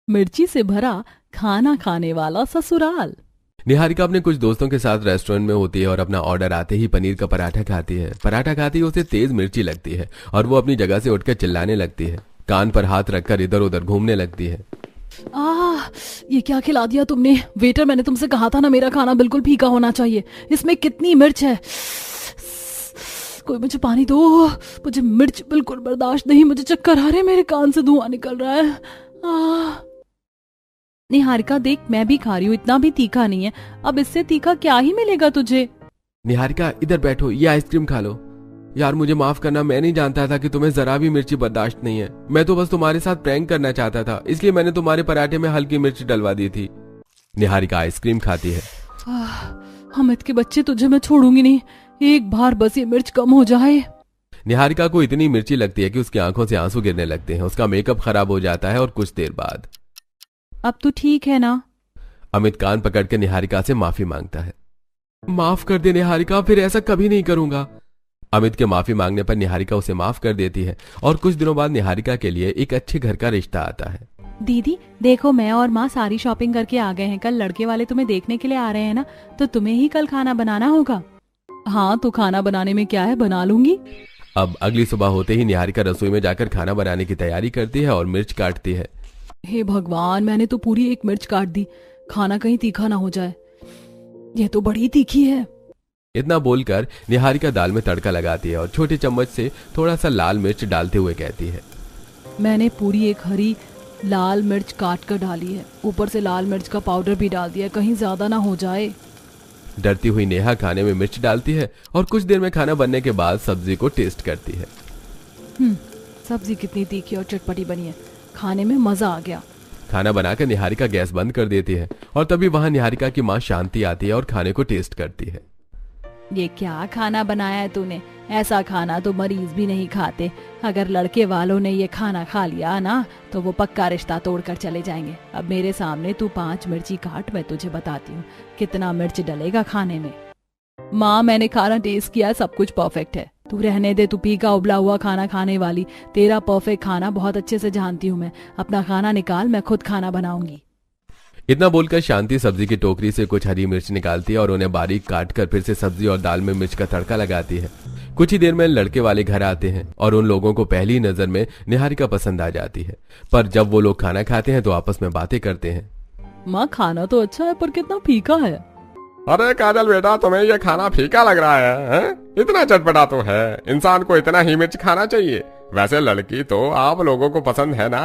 मिर्ची से भरा खाना खाने वाला ससुराल। निहारिका अपने कुछ दोस्तों के साथ रेस्टोरेंट में होती है और अपना ऑर्डर आते ही पनीर का पराठा खाती है। पराठा खाती ही उसे तेज मिर्ची लगती है और वो अपनी जगह से उठकर चिल्लाने लगती है। कान पर हाथ रखकर इधर उधर घूमने लगती है। ये क्या खिला दिया तुमने? वेटर, मैंने तुमसे कहा था ना मेरा खाना बिल्कुल फीका होना चाहिए। इसमें कितनी मिर्च है? कोई मुझे पानी दो। मुझे मिर्च बिल्कुल बर्दाश्त नहीं। मुझे चक्कर आ रहे हैं, मेरे कान से धुआं निकल रहा है। निहारिका देख, मैं भी खा रही हूँ, इतना भी तीखा नहीं है। अब इससे तीखा क्या ही मिलेगा तुझे? निहारिका इधर बैठो, ये आइसक्रीम खा लो। यार मुझे माफ करना, मैं नहीं जानता था कि तुम्हें जरा भी मिर्ची बर्दाश्त नहीं है। मैं तो बस तुम्हारे साथ प्रैंक करना चाहता था, इसलिए मैंने तुम्हारे पराठे में हल्की मिर्च डलवा दी थी। निहारिका आइसक्रीम खाती है। अमित के बच्चे, तुझे मैं छोड़ूंगी नहीं। एक बार बस ये मिर्च कम हो जाए। निहारिका को इतनी मिर्ची लगती है कि उसकी आंखों से आंसू गिरने लगते हैं। उसका मेकअप खराब हो जाता है और कुछ देर बाद अब तो ठीक है ना? अमित कान पकड़कर निहारिका से माफी मांगता है। माफ कर दे निहारिका, फिर ऐसा कभी नहीं करूंगा। अमित के माफी मांगने पर निहारिका उसे माफ कर देती है और कुछ दिनों बाद निहारिका के लिए एक अच्छे घर का रिश्ता आता है। दीदी देखो, मैं और माँ सारी शॉपिंग करके आ गए हैं। कल लड़के वाले तुम्हें देखने के लिए आ रहे हैं ना, तो तुम्हें ही कल खाना बनाना होगा। हाँ, तो खाना बनाने में क्या है, बना लूंगी। अब अगली सुबह होते ही निहारिका रसोई में जाकर खाना बनाने की तैयारी करती है और मिर्च काटती है। हे भगवान, मैंने तो पूरी एक मिर्च काट दी। खाना कहीं तीखा ना हो जाए। ये तो बड़ी तीखी है। इतना बोलकर निहारिका दाल में तड़का लगाती है और छोटे चम्मच से थोड़ा सा लाल मिर्च डालते हुए कहती है, मैंने पूरी एक हरी लाल मिर्च काट कर डाली है। ऊपर से लाल मिर्च का पाउडर भी डाल दिया, कहीं ज्यादा ना हो जाए। डरती हुई नेहा खाने में मिर्च डालती है और कुछ देर में खाना बनने के बाद सब्जी को टेस्ट करती है। सब्जी कितनी तीखी और चटपटी बनी है, खाने में मजा आ गया। खाना बनाकर निहारिका गैस बंद कर देती है और तभी वहां निहारिका की माँ शांति आती है और खाने को टेस्ट करती है। ये क्या खाना बनाया है तूने? ऐसा खाना तो मरीज भी नहीं खाते। अगर लड़के वालों ने ये खाना खा लिया ना, तो वो पक्का रिश्ता तोड़कर चले जाएंगे। अब मेरे सामने तू 5 मिर्ची काट, मैं तुझे बताती हूँ कितना मिर्च डलेगा खाने में। माँ, मैंने खाना टेस्ट किया, सब कुछ परफेक्ट है। तू रहने दे, तू फीका उबला हुआ खाना खाने वाली। तेरा परफेक्ट खाना बहुत अच्छे से जानती हूँ मैं। अपना खाना निकाल, मैं खुद खाना बनाऊंगी। इतना बोलकर शांति सब्जी की टोकरी से कुछ हरी मिर्च निकालती है और उन्हें बारीक काटकर फिर से सब्जी और दाल में मिर्च का तड़का लगाती है। कुछ ही देर में लड़के वाले घर आते हैं और उन लोगों को पहली नजर में निहारिका पसंद आ जाती है। पर जब वो लोग खाना खाते हैं तो आपस में बातें करते हैं। माँ, खाना तो अच्छा है पर कितना फीका है। अरे काजल बेटा, तुम्हें ये खाना फीका लग रहा है? इतना चटपटा तो है, इंसान को इतना ही मिर्च खाना चाहिए। वैसे लड़की तो आप लोगों को पसंद है ना?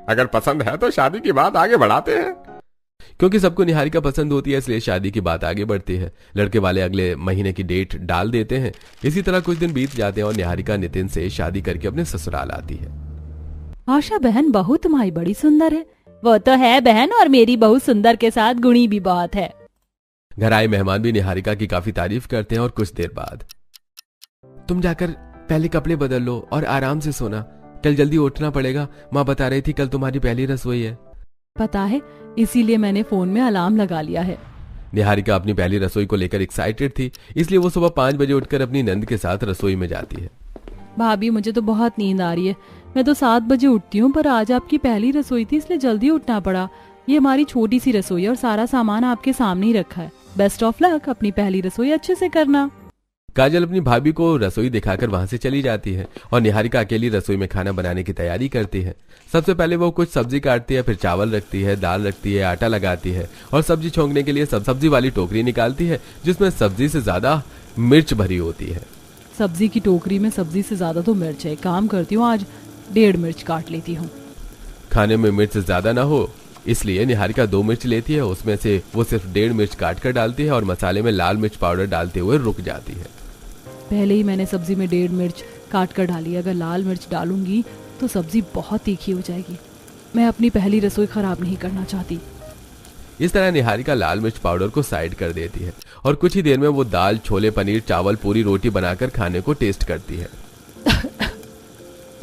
अगर पसंद है तो शादी की बात आगे बढ़ाते हैं। क्योंकि सबको निहारिका पसंद होती है, इसलिए शादी की बात आगे बढ़ती है। लड़के वाले अगले महीने की डेट डाल देते हैं। इसी तरह कुछ दिन बीत जाते हैं और निहारिका नितिन से शादी करके अपने ससुराल आती है। आशा बहन, बहू तुम्हारी बड़ी सुंदर है। वो तो है बहन, और मेरी बहू सुंदर के साथ गुणी भी बहुत है। घर आए मेहमान भी निहारिका की काफी तारीफ करते हैं और कुछ देर बाद, तुम जाकर पहले कपड़े बदल लो और आराम से सोना, कल जल्दी उठना पड़ेगा। माँ बता रही थी कल तुम्हारी पहली रसोई है। पता है, इसीलिए मैंने फोन में अलार्म लगा लिया है। निहारिका अपनी पहली रसोई को लेकर एक्साइटेड थी, इसलिए वो सुबह 5 बजे उठकर अपनी नंद के साथ रसोई में जाती है। भाभी, मुझे तो बहुत नींद आ रही है। मैं तो 7 बजे उठती हूँ, पर आज आपकी पहली रसोई थी इसलिए जल्दी उठना पड़ा। ये हमारी छोटी सी रसोई है और सारा सामान आपके सामने ही रखा है। बेस्ट ऑफ लक, अपनी पहली रसोई अच्छे से करना। काजल अपनी भाभी को रसोई दिखाकर वहां से चली जाती है और निहारिका अकेली रसोई में खाना बनाने की तैयारी करती है। सबसे पहले वो कुछ सब्जी काटती है, फिर चावल रखती है, दाल रखती है, आटा लगाती है और सब्जी छोंकने के लिए सब्जी वाली टोकरी निकालती है जिसमें सब्जी से ज्यादा मिर्च भरी होती है। सब्जी की टोकरी में सब्जी से ज्यादा तो मिर्च है। काम करती हूँ, आज 1.5 मिर्च काट लेती हूँ। खाने में मिर्च ज्यादा ना हो इसलिए निहारिका 2 मिर्च लेती है। उसमें से वो सिर्फ 1.5 मिर्च काट कर डालती है और मसाले में लाल मिर्च पाउडर डालते हुए रुक जाती है। पहले ही मैंने सब्जी में 1.5 मिर्च काट कर डाली। अगर लाल मिर्च डालूंगी तो सब्जी बहुत तीखी हो जाएगी। मैं अपनी पहली रसोई खराब नहीं करना चाहती। इस तरह निहारिका लाल मिर्च पाउडर को साइड कर देती है और कुछ ही देर में वो दाल, छोले, पनीर, चावल, पूरी रोटी बनाकर खाने को टेस्ट करती है।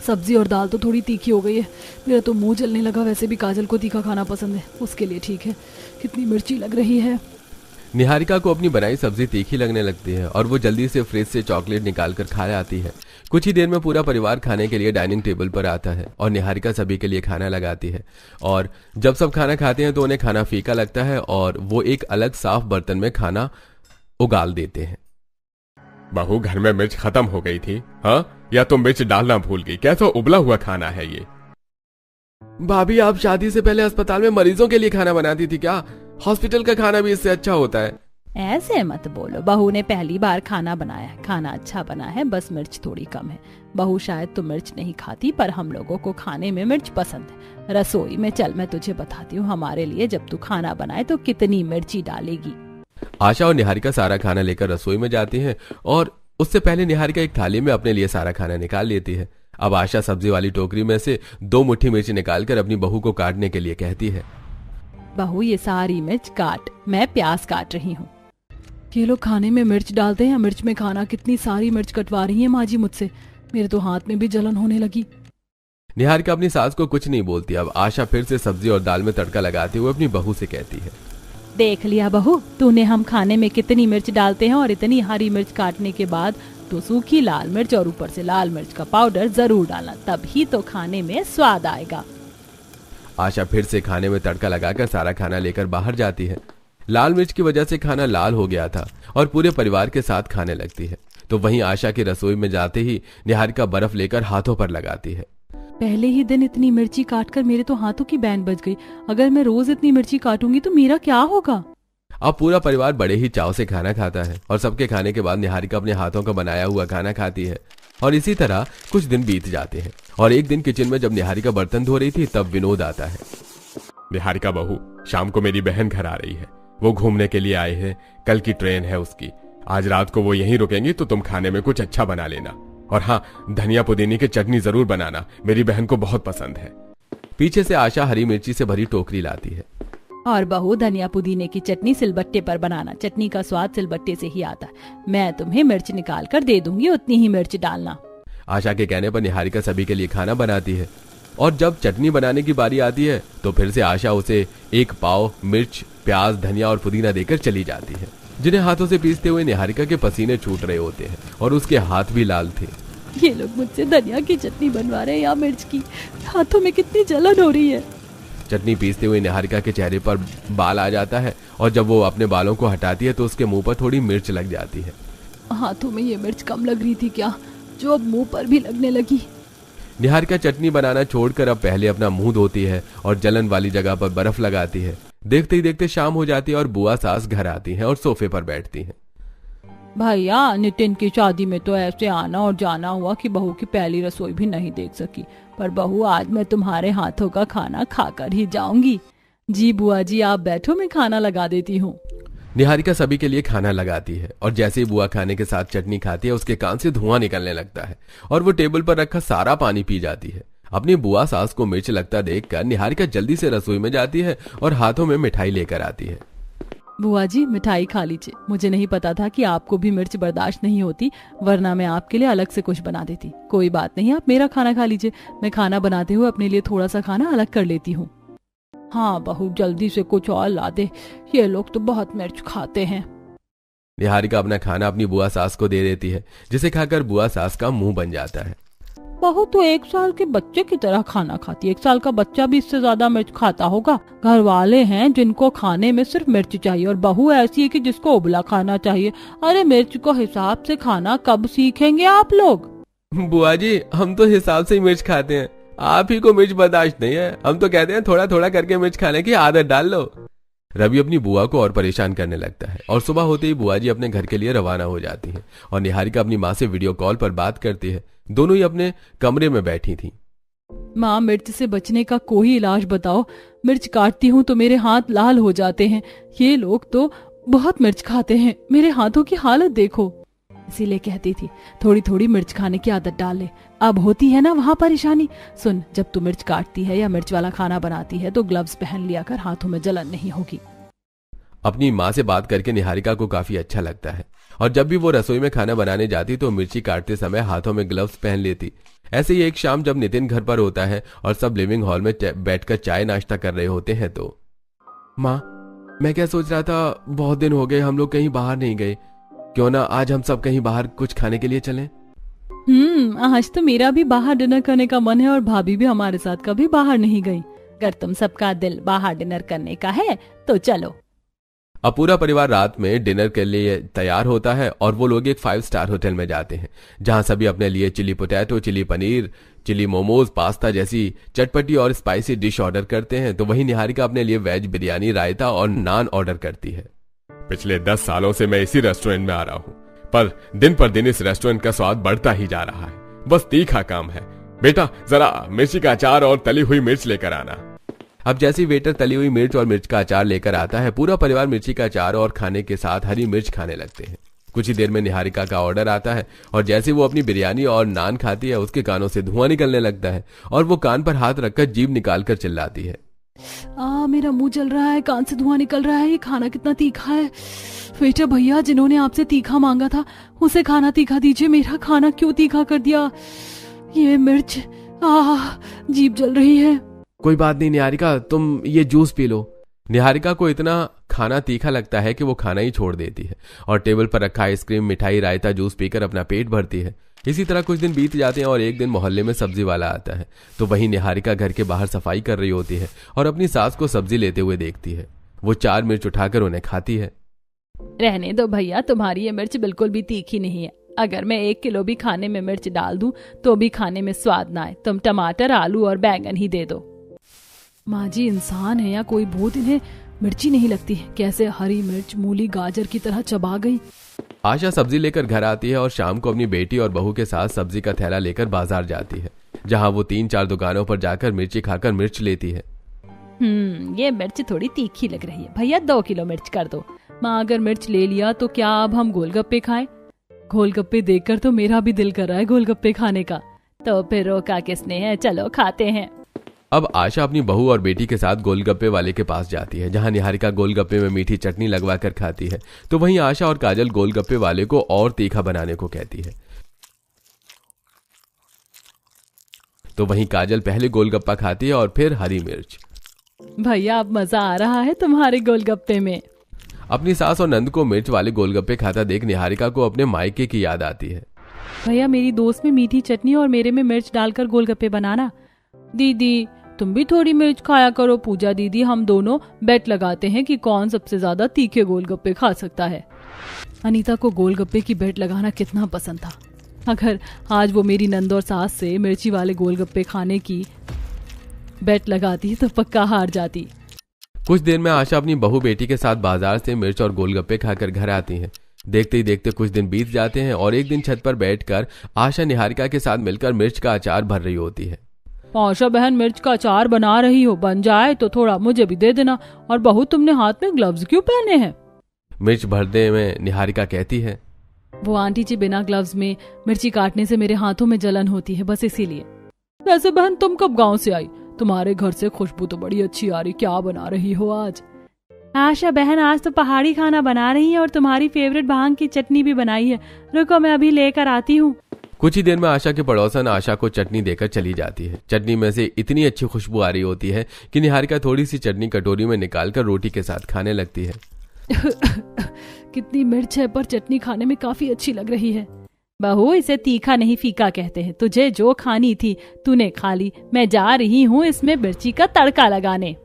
सब्जी और दाल तो थोड़ी तीखी हो गई है। मेरा तो मुंह जलने लगा। वैसे भी काजल को तीखा खाना पसंद है, उसके लिए ठीक है। कितनी मिर्ची लग रही है। निहारिका को अपनी बनाई सब्जी तीखी लगने लगती है और वो जल्दी से फ्रिज से चॉकलेट निकालकर खा आती है। कुछ ही देर में पूरा परिवार खाने के लिए डाइनिंग टेबल पर आता है और निहारिका सभी के लिए खाना लगाती है। और जब सब खाना खाते हैं तो उन्हें खाना फीका लगता है और वो एक अलग साफ बर्तन में खाना उगाल देते हैं। बहू, घर में मिर्च खत्म हो गई थी, हाँ? या तो मिर्च डालना भूल गई? कैसा उबला हुआ खाना है ये। भाभी, आप शादी से पहले अस्पताल में मरीजों के लिए खाना बनाती थी क्या? हॉस्पिटल का खाना भी इससे अच्छा होता है। ऐसे मत बोलो, बहू ने पहली बार खाना बनाया है, खाना अच्छा बना है, बस मिर्च थोड़ी कम है। बहू शायद तो मिर्च नहीं खाती, पर हम लोगों को खाने में मिर्च पसंद है। रसोई में चल, मैं तुझे बताती हूँ हमारे लिए जब तू खाना बनाए तो कितनी मिर्ची डालेगी। आशा और निहारिका सारा खाना लेकर रसोई में जाती हैं और उससे पहले निहारिका एक थाली में अपने लिए सारा खाना निकाल लेती है। अब आशा सब्जी वाली टोकरी में से 2 मुट्ठी मिर्च निकालकर अपनी बहू को काटने के लिए कहती है। बहू, ये सारी मिर्च काट, मैं प्याज काट रही हूँ। ये लोग खाने में मिर्च डालते हैं, मिर्च में खाना, कितनी सारी मिर्च कटवा रही है माँ जी मुझसे। मेरे तो हाथ में भी जलन होने लगी। निहारिका अपनी सास को कुछ नहीं बोलती। अब आशा फिर से सब्जी और दाल में तड़का लगाते हुए अपनी बहू से कहती है। देख लिया बहू, तूने हम खाने में कितनी मिर्च डालते हैं, और इतनी हरी मिर्च काटने के बाद तो सूखी लाल मिर्च और ऊपर से लाल मिर्च का पाउडर जरूर डालना, तभी तो खाने में स्वाद आएगा। आशा फिर से खाने में तड़का लगाकर सारा खाना लेकर बाहर जाती है। लाल मिर्च की वजह से खाना लाल हो गया था और पूरे परिवार के साथ खाने लगती है। तो वहीं आशा की रसोई में जाते ही निहारिका बर्फ लेकर हाथों पर लगाती है। पहले ही दिन इतनी मिर्ची काटकर मेरे तो हाथों की बैंड बज गई। अगर मैं रोज इतनी मिर्ची काटूंगी तो मेरा क्या होगा। अब पूरा परिवार बड़े ही चाव से खाना खाता है और सबके खाने के बाद निहारिका अपने हाथों का बनाया हुआ खाना खाती है। और इसी तरह कुछ दिन बीत जाते हैं और एक दिन किचन में जब निहारिका बर्तन धो रही थी तब विनोद आता है। निहारिका बहू, शाम को मेरी बहन घर आ रही है, वो घूमने के लिए आए हैं, कल की ट्रेन है उसकी। आज रात को वो यहीं रुकेंगी तो तुम खाने में कुछ अच्छा बना लेना, और हाँ, धनिया पुदीने की चटनी जरूर बनाना, मेरी बहन को बहुत पसंद है। पीछे से आशा हरी मिर्ची से भरी टोकरी लाती है। और बहू, धनिया पुदीने की चटनी सिलबट्टे पर बनाना, चटनी का स्वाद सिलबट्टे से ही आता है। मैं तुम्हें मिर्च निकाल कर दे दूंगी, उतनी ही मिर्च डालना। आशा के कहने पर निहारिका सभी के लिए खाना बनाती है और जब चटनी बनाने की बारी आती है तो फिर से आशा उसे 1 पाव मिर्च, प्याज, धनिया और पुदीना देकर चली जाती है, जिन्हें हाथों से पीसते हुए निहारिका के पसीने छूट रहे होते हैं और उसके हाथ भी लाल थे। ये लोग मुझसे धनिया की चटनी बनवा रहे हैं या मिर्च की, हाथों में कितनी जलन हो रही है। चटनी पीसते हुए निहारिका के चेहरे पर बाल आ जाता है और जब वो अपने बालों को हटाती है तो उसके मुंह पर थोड़ी मिर्च लग जाती है। हाथों में ये मिर्च कम लग रही थी क्या, जो अब मुंह पर भी लगने लगी। निहारिका चटनी बनाना छोड़कर अब पहले अपना मुंह धोती है और जलन वाली जगह पर बर्फ लगाती है। देखते ही देखते शाम हो जाती है और बुआ सास घर आती हैं और सोफे पर बैठती हैं। भैया, नितिन की शादी में तो ऐसे आना और जाना हुआ कि बहू की पहली रसोई भी नहीं देख सकी, पर बहू आज मैं तुम्हारे हाथों का खाना खाकर ही जाऊंगी। जी बुआ जी, आप बैठो, मैं खाना लगा देती हूँ। निहारिका सभी के लिए खाना लगाती है और जैसे ही बुआ खाने के साथ चटनी खाती है उसके कान से धुआं निकलने लगता है और वो टेबल पर रखा सारा पानी पी जाती है। अपनी बुआ सास को मिर्च लगता देखकर निहारिका जल्दी से रसोई में जाती है और हाथों में मिठाई लेकर आती है। बुआ जी, मिठाई खा लीजिए। मुझे नहीं पता था कि आपको भी मिर्च बर्दाश्त नहीं होती, वरना मैं आपके लिए अलग से कुछ बना देती। कोई बात नहीं, आप मेरा खाना खा लीजिए, मैं खाना बनाते हुए अपने लिए थोड़ा सा खाना अलग कर लेती हूँ। हाँ बहू, जल्दी से कुछ और ला दे, ये लोग तो बहुत मिर्च खाते हैं। निहारिका अपना खाना अपनी बुआ सास को दे देती है, जिसे खाकर बुआ सास का मुंह बन जाता है। बहू तो 1 साल के बच्चे की तरह खाना खाती है, 1 साल का बच्चा भी इससे ज्यादा मिर्च खाता होगा। घर वाले हैं जिनको खाने में सिर्फ मिर्च चाहिए और बहू ऐसी है कि जिसको उबला खाना चाहिए। अरे मिर्च को हिसाब से खाना कब सीखेंगे आप लोग। बुआ जी, हम तो हिसाब से ही मिर्च खाते हैं, आप ही को मिर्च बर्दाश्त नहीं है। हम तो कहते हैं थोड़ा थोड़ा करके मिर्च खाने की आदत डाल लो। रवि अपनी बुआ को और परेशान करने लगता है और सुबह होते ही बुआ जी अपने घर के लिए रवाना हो जाती हैं और निहारिका अपनी माँ से वीडियो कॉल पर बात करती है। दोनों ही अपने कमरे में बैठी थीं। माँ, मिर्च से बचने का कोई इलाज बताओ। मिर्च काटती हूँ तो मेरे हाथ लाल हो जाते हैं। ये लोग तो बहुत मिर्च खाते हैं, मेरे हाथों की हालत देखो। इसीलिए कहती थी थोड़ी थोड़ी मिर्च खाने की आदत डाल ले। अब होती है ना वहाँ परेशानी। सुन, जब तू मिर्च काटती है या मिर्च वाला खाना बनाती है तो ग्लव्स पहन लिया कर, हाथों में जलन नहीं होगी। अपनी माँ से बात करके निहारिका को काफी अच्छा लगता है और जब भी वो रसोई में खाना बनाने जाती तो मिर्ची काटते समय हाथों में ग्लव्स पहन लेती। ऐसे ही एक शाम जब नितिन घर पर होता है और सब लिविंग हॉल में बैठकर चाय नाश्ता कर रहे होते हैं तो माँ, मैं क्या सोच रहा था, बहुत दिन हो गए हम लोग कहीं बाहर नहीं गए, क्यों ना आज हम सब कहीं बाहर कुछ खाने के लिए चलें। आज तो मेरा भी बाहर डिनर करने का मन है और भाभी भी हमारे साथ कभी बाहर नहीं गई। अगर तुम सबका दिल बाहर डिनर करने का है तो चलो। अब पूरा परिवार रात में डिनर के लिए तैयार होता है और वो लोग एक 5 स्टार होटल में जाते हैं, जहां सभी अपने लिए chilli potato, chilli paneer, chilli momos, pasta जैसी चटपटी और स्पाइसी डिश ऑर्डर करते हैं। तो वहीं निहारिका अपने लिए वेज बिरयानी, रायता और नान ऑर्डर करती है। पिछले 10 सालों से मैं इसी रेस्टोरेंट में आ रहा हूँ, पर दिन पर दिन इस रेस्टोरेंट का स्वाद बढ़ता ही जा रहा है। बस तीखा काम है। बेटा जरा मिर्ची का अचार और तली हुई मिर्च लेकर आना। अब जैसे वेटर तली हुई मिर्च और मिर्च का अचार लेकर आता है, पूरा परिवार मिर्ची का अचार और खाने के साथ हरी मिर्च खाने लगते हैं। कुछ ही देर में निहारिका का ऑर्डर आता है और जैसे वो अपनी बिरयानी और नान खाती है, उसके कानों से धुआं निकलने लगता है और वो कान पर हाथ रखकर जीभ निकालकर चिल्लाती है, मेरा मुंह जल रहा है, कान से धुआं निकल रहा है, ये खाना कितना तीखा है। बेटा भैया, जिन्होंने आपसे तीखा मांगा था उसे खाना तीखा दीजिए, मेरा खाना क्यों तीखा कर दिया। ये मिर्च, जीभ जल रही है। कोई बात नहीं निहारिका, तुम ये जूस पी लो। निहारिका को इतना खाना तीखा लगता है कि वो खाना ही छोड़ देती है और टेबल पर रखा आइसक्रीम, मिठाई, रायता, जूस पीकर अपना पेट भरती है। इसी तरह कुछ दिन बीत जाते हैं और एक दिन मोहल्ले में सब्जी वाला आता है। तो वहीं निहारिका घर के बाहर सफाई कर रही होती है और अपनी सास को सब्जी लेते हुए देखती है। वो 4 मिर्च उठाकर उन्हें खाती है। रहने दो भैया, तुम्हारी ये मिर्च बिल्कुल भी तीखी नहीं है। अगर मैं 1 किलो भी खाने में मिर्च डाल दूं तो भी खाने में स्वाद ना आए। तुम टमाटर, आलू और बैंगन ही दे दो। माँ जी इंसान है या कोई भूत, इन्हें मिर्ची नहीं लगती है। कैसे हरी मिर्च मूली गाजर की तरह चबा गई। आशा सब्जी लेकर घर आती है और शाम को अपनी बेटी और बहू के साथ सब्जी का थैला लेकर बाजार जाती है, जहाँ वो 3-4 दुकानों पर जाकर मिर्ची खाकर मिर्च लेती है। ये मिर्च थोड़ी तीखी लग रही है भैया, 2 किलो मिर्च कर दो। माँ अगर मिर्च ले लिया तो क्या अब हम गोलगप्पे खाएं? गोलगप्पे देखकर तो मेरा भी दिल कर रहा है गोलगप्पे खाने का। तो फिर रोका किसने है, चलो खाते हैं। अब आशा अपनी बहू और बेटी के साथ गोलगप्पे वाले के पास जाती है, जहां निहारिका गोलगप्पे में मीठी चटनी लगवाकर खाती है। तो वहीं आशा और काजल गोलगप्पे वाले को और तीखा बनाने को कहती है। तो वहीं काजल पहले गोलगप्पा खाती है और फिर हरी मिर्च। भैया अब मजा आ रहा है तुम्हारे गोलगप्पे में। अपनी सास और नंद को मिर्च वाले गोलगप्पे खाता देख निहारिका को अपने मायके की याद आती है। भैया मेरी दोस्त में मीठी चटनी और मेरे में मिर्च डालकर गोलगप्पे बनाना। दीदी तुम भी थोड़ी मिर्च खाया करो। पूजा दीदी, हम दोनों बेट लगाते हैं कि कौन सबसे ज्यादा तीखे गोलगप्पे खा सकता है। अनीता को गोलगप्पे की बेट लगाना कितना पसंद था। अगर आज वो मेरी नंद और सास से मिर्ची वाले गोलगप्पे खाने की बेट लगाती तो पक्का हार जाती। कुछ देर में आशा अपनी बहू बेटी के साथ बाजार से मिर्च और गोलगप्पे खाकर घर आती हैं। देखते ही देखते कुछ दिन बीत जाते हैं और एक दिन छत पर बैठकर आशा निहारिका के साथ मिलकर मिर्च का अचार भर रही होती है। आशा बहन मिर्च का अचार बना रही हो, बन जाए तो थोड़ा मुझे भी दे देना। और बहू तुमने हाथ में ग्लव्स क्यों पहने हैं? मिर्च भरने में निहारिका कहती है, वो आंटी जी बिना ग्लव्स में मिर्ची काटने से मेरे हाथों में जलन होती है, बस इसीलिए। वैसे बहन तुम कब गांव से आई? तुम्हारे घर से खुशबू तो बड़ी अच्छी आ रही, क्या बना रही हो आज? आशा बहन आज तो पहाड़ी खाना बना रही है और तुम्हारी फेवरेट भांग की चटनी भी बनाई है। रुको मैं अभी लेकर आती हूँ। कुछ ही देर में आशा के पड़ोसन आशा को चटनी देकर चली जाती है। चटनी में से इतनी अच्छी खुशबू आ रही होती है कि निहारिका थोड़ी सी चटनी कटोरी में निकालकर रोटी के साथ खाने लगती है। कितनी मिर्च है, पर चटनी खाने में काफी अच्छी लग रही है। बहू इसे तीखा नहीं फीका कहते हैं। तुझे जो खानी थी तूने खा ली, मैं जा रही हूँ इसमें मिर्ची का तड़का लगाने।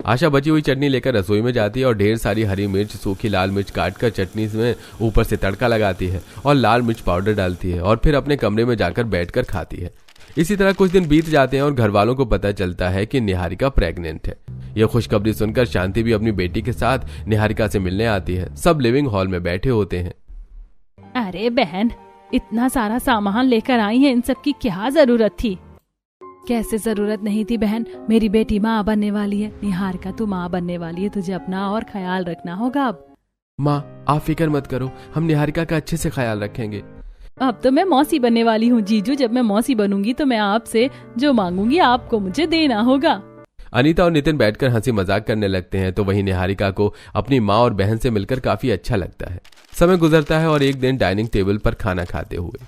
आशा बची हुई चटनी लेकर रसोई में जाती है और ढेर सारी हरी मिर्च, सूखी लाल मिर्च काटकर चटनी में ऊपर से तड़का लगाती है और लाल मिर्च पाउडर डालती है और फिर अपने कमरे में जाकर बैठकर खाती है। इसी तरह कुछ दिन बीत जाते हैं और घर वालों को पता चलता है कि निहारिका प्रेग्नेंट है। यह खुशखबरी सुनकर शांति भी अपनी बेटी के साथ निहारिका से मिलने आती है। सब लिविंग हॉल में बैठे होते हैं। अरे बहन, इतना सारा सामान लेकर आई है, इन सब की क्या जरूरत थी? कैसे जरूरत नहीं थी बहन, मेरी बेटी माँ बनने वाली है। निहारिका तू माँ बनने वाली है, तुझे अपना और ख्याल रखना होगा। अब माँ आप फिक्र मत करो, हम निहारिका का अच्छे से ख्याल रखेंगे। अब तो मैं मौसी बनने वाली हूँ जीजू। जब मैं मौसी बनूंगी तो मैं आपसे जो मांगूंगी आपको मुझे देना होगा। अनीता और नितिन बैठकर हंसी मजाक करने लगते हैं। तो वहीं निहारिका को अपनी माँ और बहन से मिलकर काफी अच्छा लगता है। समय गुजरता है और एक दिन डाइनिंग टेबल पर खाना खाते हुए,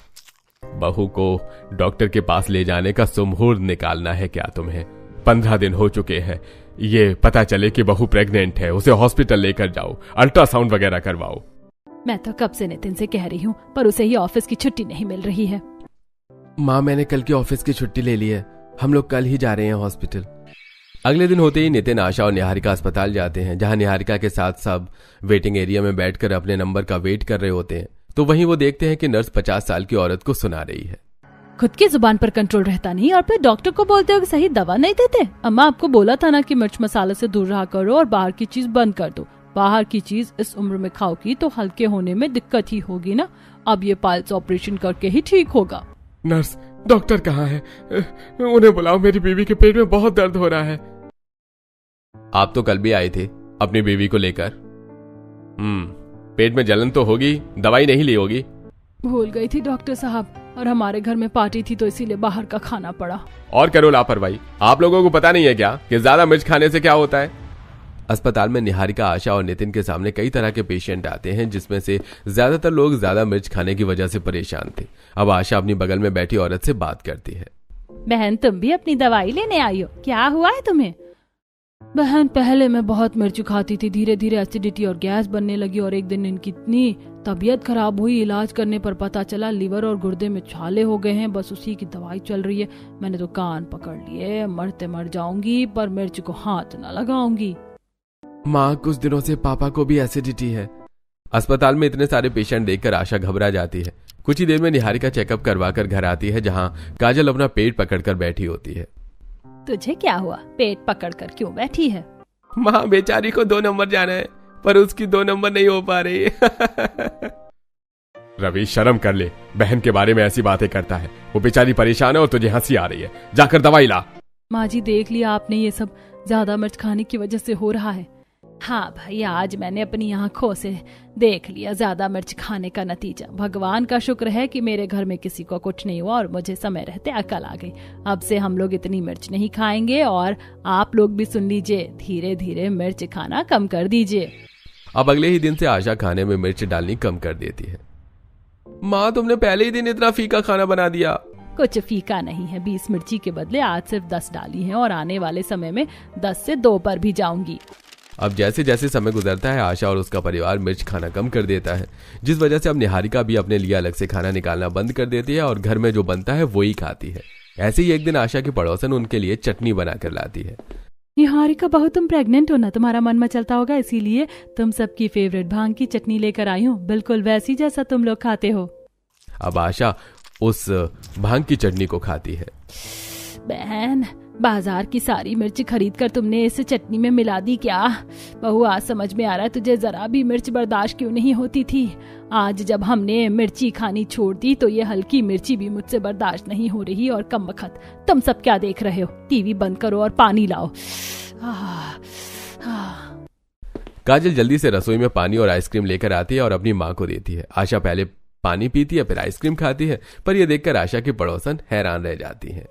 बहू को डॉक्टर के पास ले जाने का सुमुहूर्त निकालना है क्या तुम्हें? 15 दिन हो चुके हैं, ये पता चले कि बहू प्रेग्नेंट है, उसे हॉस्पिटल लेकर जाओ, अल्ट्रासाउंड वगैरह करवाओ। मैं तो कब से नितिन से कह रही हूँ, पर उसे ही ऑफिस की छुट्टी नहीं मिल रही है। माँ, मैंने कल की ऑफिस की छुट्टी ले ली है, हम लोग कल ही जा रहे हैं हॉस्पिटल। अगले दिन होते ही नितिन, आशा और निहारिका अस्पताल जाते हैं, जहां निहारिका के साथ सब वेटिंग एरिया में बैठकर अपने नंबर का वेट कर रहे होते हैं। तो वहीं वो देखते हैं कि नर्स 50 साल की औरत को सुना रही है। खुद की जुबान पर कंट्रोल रहता नहीं और फिर डॉक्टर को बोलते हो कि सही दवा नहीं देते। अम्मा आपको बोला था ना कि मिर्च मसाले से दूर रहा करो और बाहर की चीज बंद कर दो। बाहर की चीज इस उम्र में खाओगी तो हल्के होने में दिक्कत ही होगी ना। अब ये पाइल्स ऑपरेशन करके ही ठीक होगा। नर्स, डॉक्टर कहाँ है? उन्हें बुलाओ, मेरी बीवी के पेट में बहुत दर्द हो रहा है। आप तो कल भी आए थे अपनी बीवी को लेकर। पेट में जलन तो होगी, दवाई नहीं ली होगी। भूल गई थी डॉक्टर साहब, और हमारे घर में पार्टी थी तो इसीलिए बाहर का खाना पड़ा। और करो लापरवाही, आप लोगों को पता नहीं है क्या कि ज्यादा मिर्च खाने से क्या होता है? अस्पताल में निहारिका, आशा और नितिन के सामने कई तरह के पेशेंट आते हैं, जिसमें से ज्यादातर लोग ज्यादा मिर्च खाने की वजह से परेशान थे। अब आशा अपनी बगल में बैठी औरत से बात करती है। बहन, तुम भी अपनी दवाई लेने आई हो, क्या हुआ है तुम्हें? बहन, पहले मैं बहुत मिर्च खाती थी, धीरे धीरे एसिडिटी और गैस बनने लगी और एक दिन इनकी इतनी तबीयत खराब हुई, इलाज करने पर पता चला लिवर और गुर्दे में छाले हो गए हैं। बस उसी की दवाई चल रही है। मैंने तो कान पकड़ लिए, मरते मर जाऊंगी पर मिर्च को हाथ न लगाऊंगी। माँ, कुछ दिनों से पापा को भी एसिडिटी है। अस्पताल में इतने सारे पेशेंट देखकर आशा घबरा जाती है। कुछ ही देर में निहारिका चेकअप करवा कर घर आती है, जहाँ काजल अपना पेट पकड़कर बैठी होती है। तुझे क्या हुआ? पेट पकड़कर क्यों बैठी है? माँ, बेचारी को 2 नंबर जाना है पर उसकी 2 नंबर नहीं हो पा रही। रवि, शर्म कर ले, बहन के बारे में ऐसी बातें करता है। वो बेचारी परेशान है और तुझे हंसी आ रही है। जाकर दवाई ला। माँ जी, देख लिया आपने, ये सब ज्यादा मिर्च खाने की वजह से हो रहा है। हाँ भाई, आज मैंने अपनी आंखों से देख लिया ज्यादा मिर्च खाने का नतीजा। भगवान का शुक्र है कि मेरे घर में किसी को कुछ नहीं हुआ और मुझे समय रहते अकल आ गई। अब से हम लोग इतनी मिर्च नहीं खाएंगे और आप लोग भी सुन लीजिए, धीरे धीरे मिर्च खाना कम कर दीजिए। अब अगले ही दिन से आशा खाने में मिर्च डालनी कम कर देती है। माँ, तुमने पहले ही दिन इतना फीका खाना बना दिया। कुछ फीका नहीं है, 20 मिर्ची के बदले आज सिर्फ 10 डाली है और आने वाले समय में 10 से 2 पर भी जाऊंगी। अब जैसे जैसे समय गुजरता है, आशा और उसका परिवार मिर्च खाना कम कर देता है, जिस वजह से अब निहारिका भी अपने लिए अलग से खाना निकालना बंद कर देती है और घर में जो बनता है वो ही खाती है। ऐसे ही एक दिन आशा की पड़ोसन उनके लिए चटनी बनाकर लाती है। निहारिका बहू, तुम प्रेग्नेंट हो ना, तुम्हारा मन मचलता होगा, इसीलिए तुम सबकी फेवरेट भांग की चटनी लेकर आई हूँ, बिल्कुल वैसी जैसा तुम लोग खाते हो। अब आशा उस भांग की चटनी को खाती है। बहन, बाजार की सारी मिर्च खरीद कर तुमने इस चटनी में मिला दी क्या? बहू, आज समझ में आ रहा है तुझे जरा भी मिर्च बर्दाश्त क्यों नहीं होती थी। आज जब हमने मिर्ची खानी छोड़ दी तो ये हल्की मिर्ची भी मुझसे बर्दाश्त नहीं हो रही। और कम वक्त तुम सब क्या देख रहे हो? टीवी बंद करो और पानी लाओ। काजल जल्दी से रसोई में पानी और आइसक्रीम लेकर आती है और अपनी माँ को देती है। आशा पहले पानी पीती है, फिर आइसक्रीम खाती है, पर यह देखकर आशा की पड़ोसन हैरान रह जाती है।